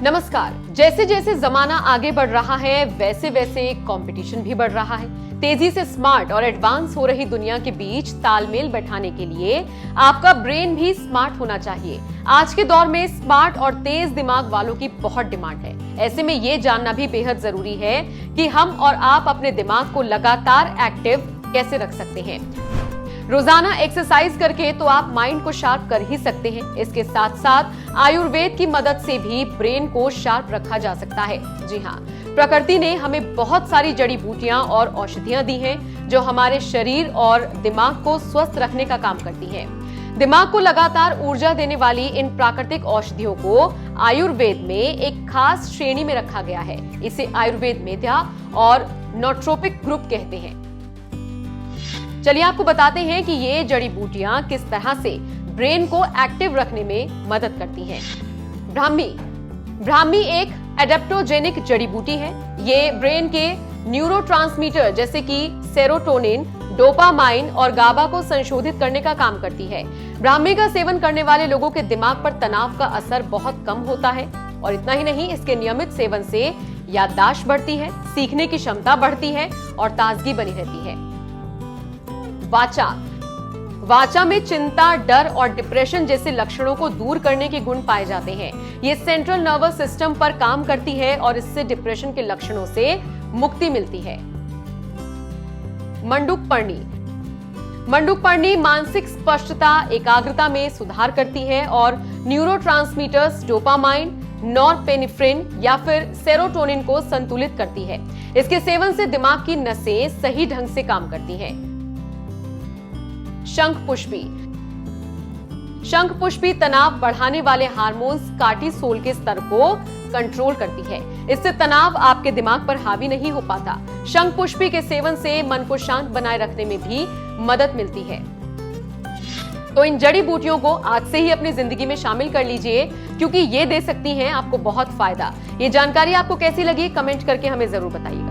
नमस्कार। जैसे जैसे जमाना आगे बढ़ रहा है वैसे वैसे कंपटीशन भी बढ़ रहा है। तेजी से स्मार्ट और एडवांस हो रही दुनिया के बीच तालमेल बैठाने के लिए आपका ब्रेन भी स्मार्ट होना चाहिए। आज के दौर में स्मार्ट और तेज दिमाग वालों की बहुत डिमांड है। ऐसे में ये जानना भी बेहद जरूरी है कि हम और आप अपने दिमाग को लगातार एक्टिव कैसे रख सकते हैं। रोजाना एक्सरसाइज करके तो आप माइंड को शार्प कर ही सकते हैं। इसके साथ साथ आयुर्वेद की मदद से भी ब्रेन को शार्प रखा जा सकता है। जी हाँ, प्रकृति ने हमें बहुत सारी जड़ी बूटियां और औषधियां दी हैं जो हमारे शरीर और दिमाग को स्वस्थ रखने का काम करती हैं। दिमाग को लगातार ऊर्जा देने वाली इन प्राकृतिक औषधियों को आयुर्वेद में एक खास श्रेणी में रखा गया है। इसे आयुर्वेद मेधा और नोट्रोपिक ग्रुप कहते हैं। चलिए आपको बताते हैं कि ये जड़ी बूटियां किस तरह से ब्रेन को एक्टिव रखने में मदद करती हैं। ब्राह्मी एक एडेप्टोजेनिक जड़ी बूटी है। ये ब्रेन के न्यूरोट्रांसमीटर जैसे कि सेरोटोनिन, डोपामाइन और गाबा को संशोधित करने का काम करती है। ब्राह्मी का सेवन करने वाले लोगों के दिमाग पर तनाव का असर बहुत कम होता है। और इतना ही नहीं, इसके नियमित सेवन से याददाश्त बढ़ती है, सीखने की क्षमता बढ़ती है और ताजगी बनी रहती है। वाचा में चिंता, डर और डिप्रेशन जैसे लक्षणों को दूर करने के गुण पाए जाते हैं। ये सेंट्रल नर्वस सिस्टम पर काम करती है और इससे डिप्रेशन के लक्षणों से मुक्ति मिलती है। मंडूकपर्णी मानसिक स्पष्टता, एकाग्रता में सुधार करती है और न्यूरोट्रांसमीटर्स डोपामाइन, नॉरपेनेफ्रिन या फिर सेरोटोनिन को संतुलित करती है। इसके सेवन से दिमाग की नसें सही ढंग से काम करती हैं। शंखपुष्पी तनाव बढ़ाने वाले हार्मोन्स कार्टिसोल के स्तर को कंट्रोल करती है। इससे तनाव आपके दिमाग पर हावी नहीं हो पाता। शंखपुष्पी के सेवन से मन को शांत बनाए रखने में भी मदद मिलती है। तो इन जड़ी बूटियों को आज से ही अपनी जिंदगी में शामिल कर लीजिए, क्योंकि ये दे सकती हैं आपको बहुत फायदा। ये जानकारी आपको कैसी लगी कमेंट करके हमें जरूर बताइए।